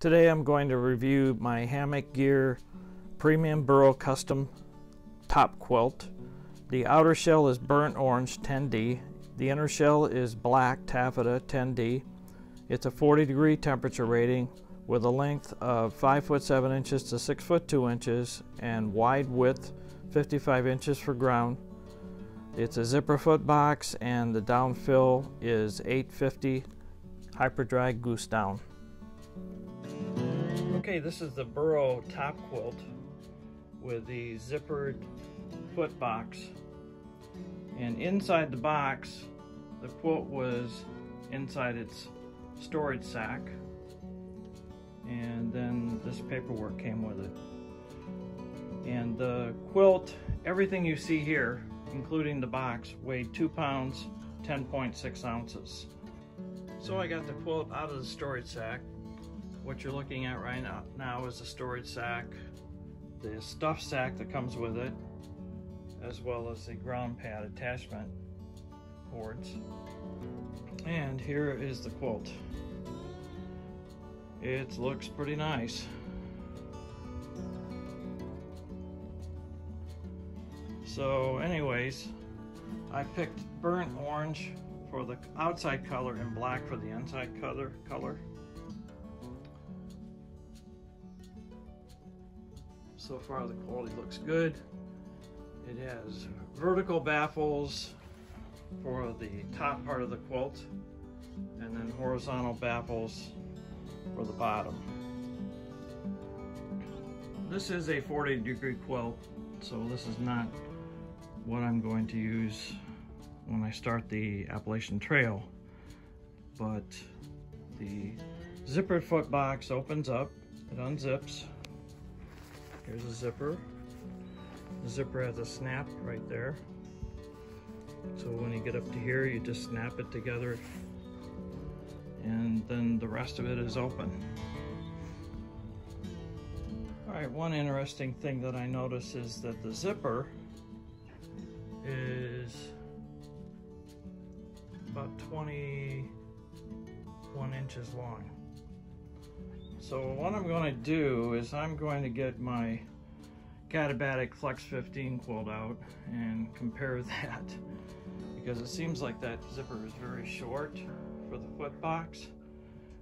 Today I'm going to review my Hammock Gear Premium Burrow Custom Top Quilt. The outer shell is burnt orange 10D. The inner shell is black taffeta 10D. It's a 40-degree temperature rating with a length of 5 foot 7 inches to 6 foot 2 inches and wide width 55 inches for ground. It's a zipper foot box and the downfill is 850 Hyperdry Goose Down. Okay, this is the Burrow top quilt with the zippered foot box, and inside the box the quilt was inside its storage sack, and then this paperwork came with it. And the quilt, everything you see here, including the box, weighed 2 pounds 10.6 ounces. So I got the quilt out of the storage sack. What you're looking at right now is the storage sack, the stuff sack that comes with it, as well as the ground pad attachment boards. And here is the quilt. It looks pretty nice. So anyways, I picked burnt orange for the outside color and black for the inside color. So far the quality looks good. It has vertical baffles for the top part of the quilt and then horizontal baffles for the bottom. This is a 40-degree quilt, so this is not what I'm going to use when I start the Appalachian Trail, but the zippered foot box opens up, it unzips. Here's a zipper. The zipper has a snap right there. So when you get up to here, you just snap it together, and then the rest of it is open. All right, one interesting thing that I noticed is that the zipper is about 21 inches long. So what I'm going to do is I'm going to get my Katabatic Flex 15 quilt out and compare that, because it seems like that zipper is very short for the foot box,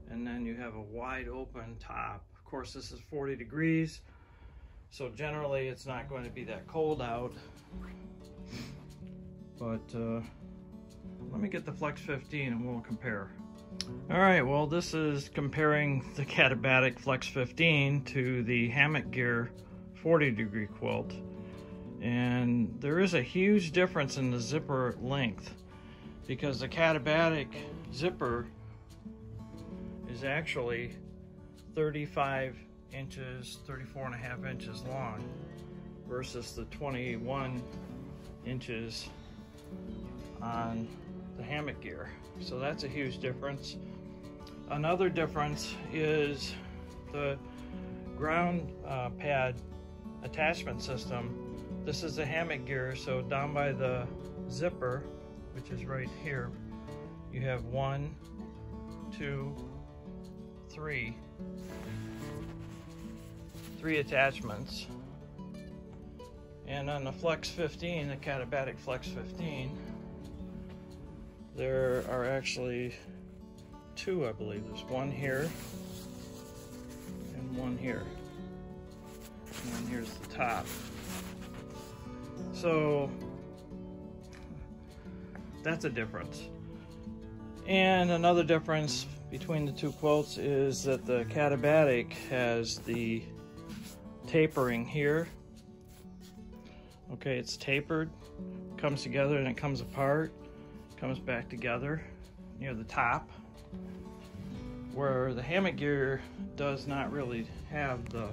and then you have a wide open top. Of course, this is 40 degrees, so generally it's not going to be that cold out, but let me get the Flex 15 and we'll compare. Alright, well, this is comparing the Katabatic Flex 15 to the Hammock Gear 40-degree quilt, and there is a huge difference in the zipper length, because the Katabatic zipper is actually 34 and a half inches long versus the 21 inches on the Hammock Gear. So that's a huge difference. Another difference is the ground pad attachment system. This is a Hammock Gear, so down by the zipper, which is right here, you have 1, 2, 3 attachments. And on the Flex 15, the Katabatic Flex 15, there are actually 2, I believe. There's one here and one here. And then here's the top. So that's a difference. And another difference between the two quilts is that the Katabatic has the tapering here. Okay, it's tapered, comes together and it comes apart, comes back together near the top, where the Hammock Gear does not really have the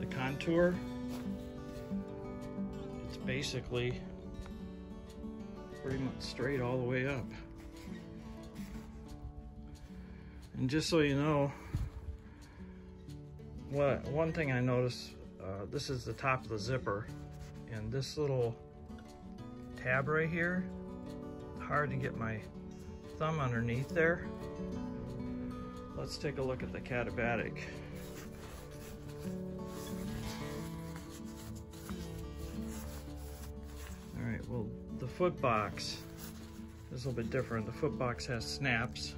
contour. It's basically pretty much straight all the way up. And just so you know, one thing I noticed, this is the top of the zipper, and this little tab right here, hard to get my thumb underneath there. let's take a look at the Katabatic. All right, well, the foot box is a little bit different. The foot box has snaps.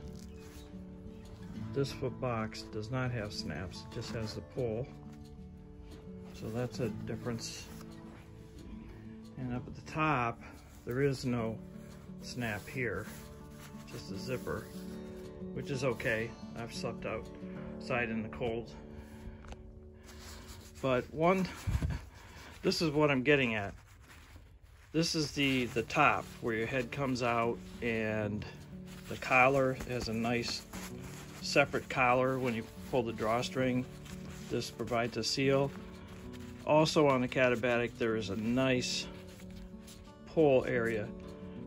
This foot box does not have snaps, it just has the pull. So that's a difference. And up at the top, there is no snap here, just a zipper, which is okay. I've slept outside in the cold. But this is what I'm getting at. This is the top where your head comes out, and the collar has a nice separate collar when you pull the drawstring. This provides a seal. Also on the Katabatic, there is a nice pull area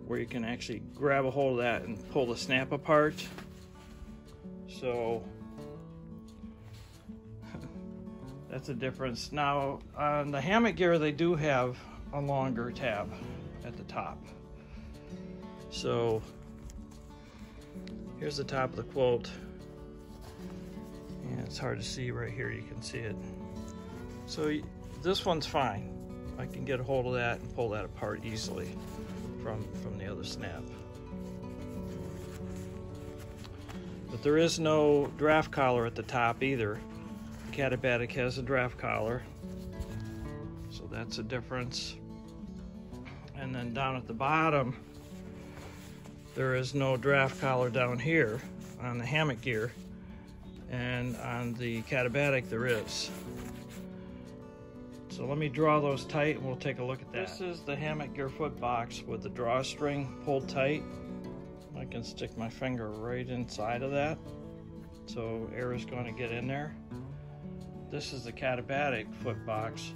where you can actually grab a hold of that and pull the snap apart. So that's a difference. Now on the Hammock Gear, they do have a longer tab at the top. So here's the top of the quilt, and it's hard to see right here, you can see it. So this one's fine. I can get a hold of that and pull that apart easily from the other snap. But there is no draft collar at the top either. The Katabatic has a draft collar, so that's a difference. And then down at the bottom, there is no draft collar down here on the Hammock Gear, and on the Katabatic there is. So let me draw those tight and we'll take a look at that. This is the Hammock Gear foot box with the drawstring pulled tight. I can stick my finger right inside of that, so air is going to get in there. This is the Katabatic foot box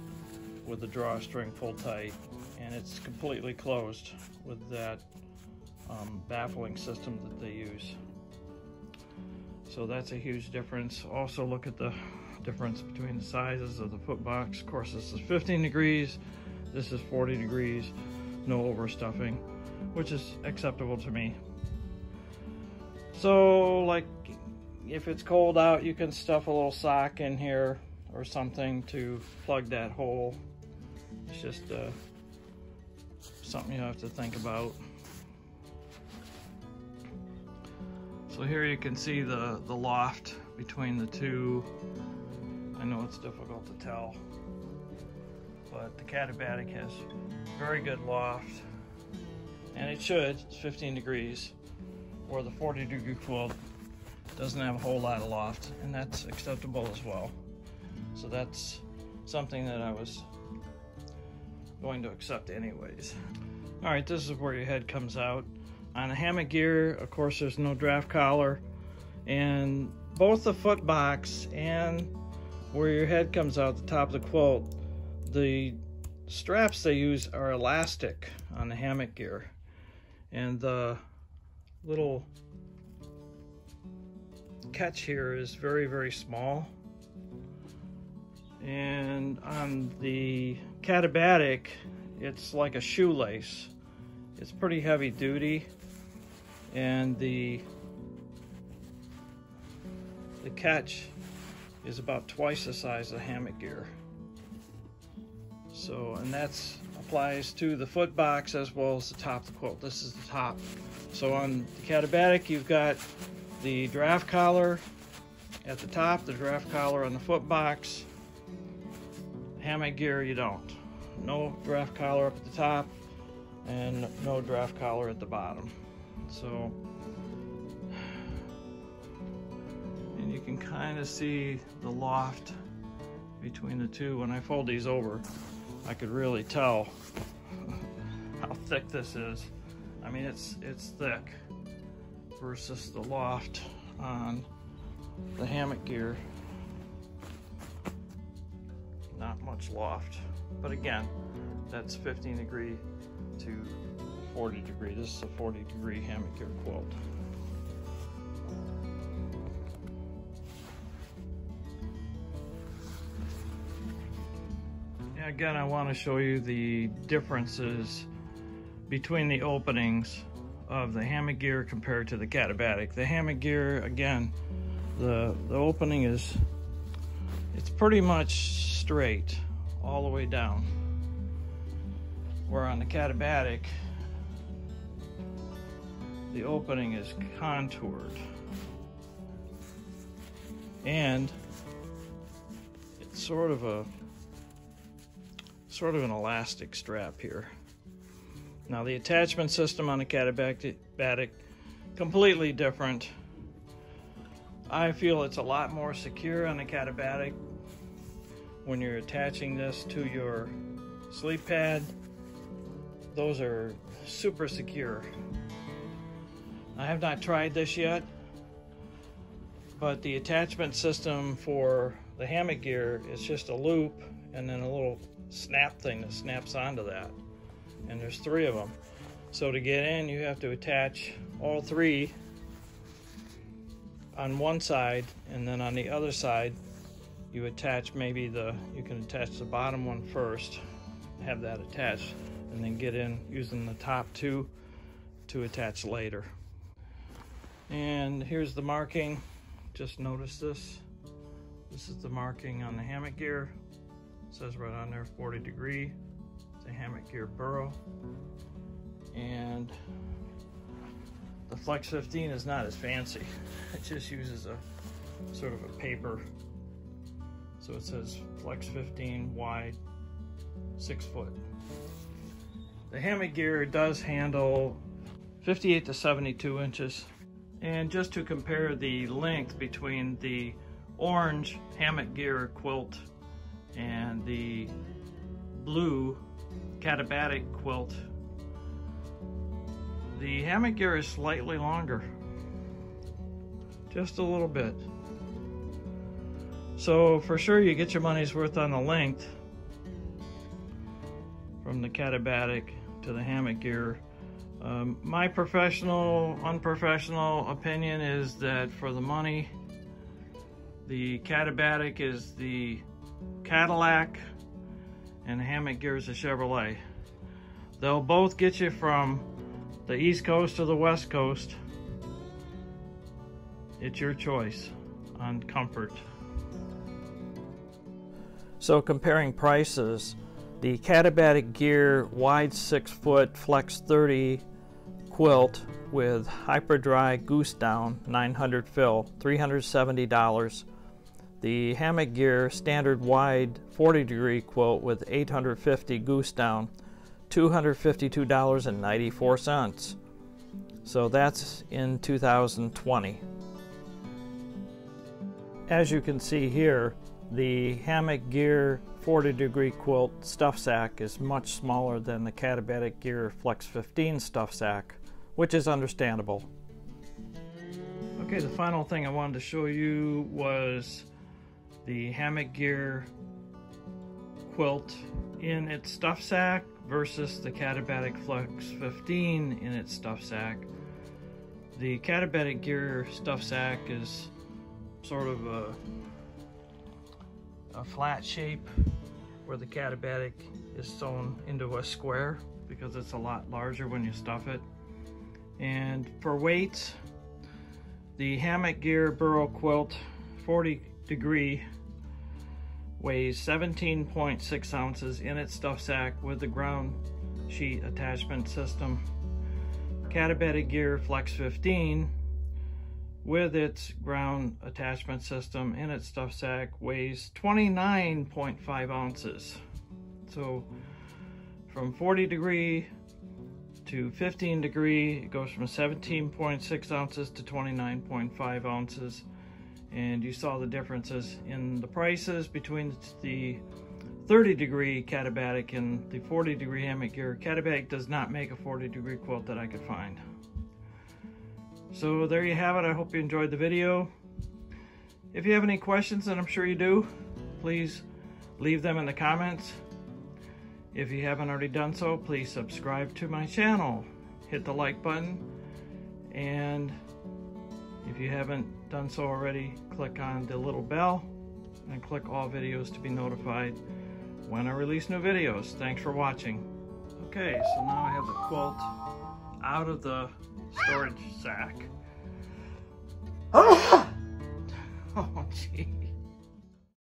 with the drawstring pulled tight, and it's completely closed with that baffling system that they use. So that's a huge difference. Also look at the difference between the sizes of the foot box. Of course, this is 15 degrees, this is 40 degrees, no overstuffing, which is acceptable to me. So like if it's cold out, you can stuff a little sock in here or something to plug that hole. It's just something you have to think about. So here you can see the loft between the two. I know it's difficult to tell, but the Katabatic has very good loft, and it should. It's 15 degrees, where the 40 degree quilt doesn't have a whole lot of loft, and that's acceptable as well. So that's something that I was going to accept anyways. All right, this is where your head comes out. On the Hammock Gear, of course, there's no draft collar, and both the foot box and where your head comes out the top of the quilt, the straps they use are elastic on the Hammock Gear, and the little catch here is very, very small. And on the Katabatic, it's like a shoelace. It's pretty heavy duty, and the catch is about twice the size of the Hammock Gear. So, and that's applies to the foot box as well as the top of the quilt. This is the top. So on the Katabatic, you've got the draft collar at the top, the draft collar on the foot box. Hammock Gear, you don't. No draft collar up at the top and no draft collar at the bottom. So, and you can kind of see the loft between the two. When I fold these over, I could really tell how thick this is. I mean, it's thick versus the loft on the Hammock Gear. Not much loft, but again, that's 15 degree to 40 degree. This is a 40 degree Hammock Gear quilt. Yeah, again, I want to show you the differences between the openings of the Hammock Gear compared to the Katabatic. The Hammock Gear, again, The opening is, it's pretty much straight all the way down, where on the Katabatic the opening is contoured, and it's sort of an elastic strap here. Now the attachment system on the Katabatic, completely different. I feel it's a lot more secure on the Katabatic when you're attaching this to your sleep pad. Those are super secure. I have not tried this yet, but the attachment system for the hammock gear is just a loop and then a little snap thing that snaps onto that. And there's 3 of them. So to get in, you have to attach all 3 on one side, and then on the other side you attach you can attach the bottom one first, have that attached, and then get in using the top 2 to attach later. And here's the marking. Just notice this. This is the marking on the hammock gear. It says right on there 40 degree. It's a Hammock Gear Burrow. And the Flex 15 is not as fancy. It just uses a sort of a paper. So it says Flex 15 wide, 6 foot. The hammock gear does handle 58 to 72 inches. And just to compare the length between the orange Hammock Gear Quilt and the blue Katabatic Quilt, the hammock gear is slightly longer, just a little bit. So for sure you get your money's worth on the length from the Katabatic to the hammock gear. My professional, unprofessional opinion is that for the money, the Katabatic is the Cadillac and the hammock gear is the Chevrolet. They'll both get you from the East Coast to the West Coast. It's your choice on comfort. So comparing prices, the Katabatic Gear wide 6 foot Flex 30 quilt with Hyperdry Goose Down 900 fill, $370. The Hammock Gear standard wide 40 degree quilt with 850 Goose Down, $252.94. So that's in 2020. As you can see here, the Hammock Gear 40 degree quilt stuff sack is much smaller than the Katabatic Gear Flex 15 stuff sack, which is understandable. Okay, the final thing I wanted to show you was the Hammock Gear quilt in its stuff sack versus the Katabatic Flex 15 in its stuff sack. The Katabatic Gear stuff sack is sort of a flat shape, where the Katabatic is sewn into a square because it's a lot larger when you stuff it. And for weights, the Hammock Gear Burrow quilt 40 degree weighs 17.6 ounces in its stuff sack with the ground sheet attachment system. Katabatic Gear Flex 15 with its ground attachment system in its stuff sack weighs 29.5 ounces. So from 40 degree to 15 degree, it goes from 17.6 ounces to 29.5 ounces. And you saw the differences in the prices between the 30 degree Katabatic and the 40 degree Hammock Gear. Katabatic does not make a 40 degree quilt that I could find. So there you have it. I hope you enjoyed the video. If you have any questions, and I'm sure you do, please leave them in the comments. If you haven't already done so, please subscribe to my channel. Hit the like button, and if you haven't done so already, click on the little bell and click all videos to be notified when I release new videos. Thanks for watching. Okay, so now I have the quilt out of the storage sack. Gee.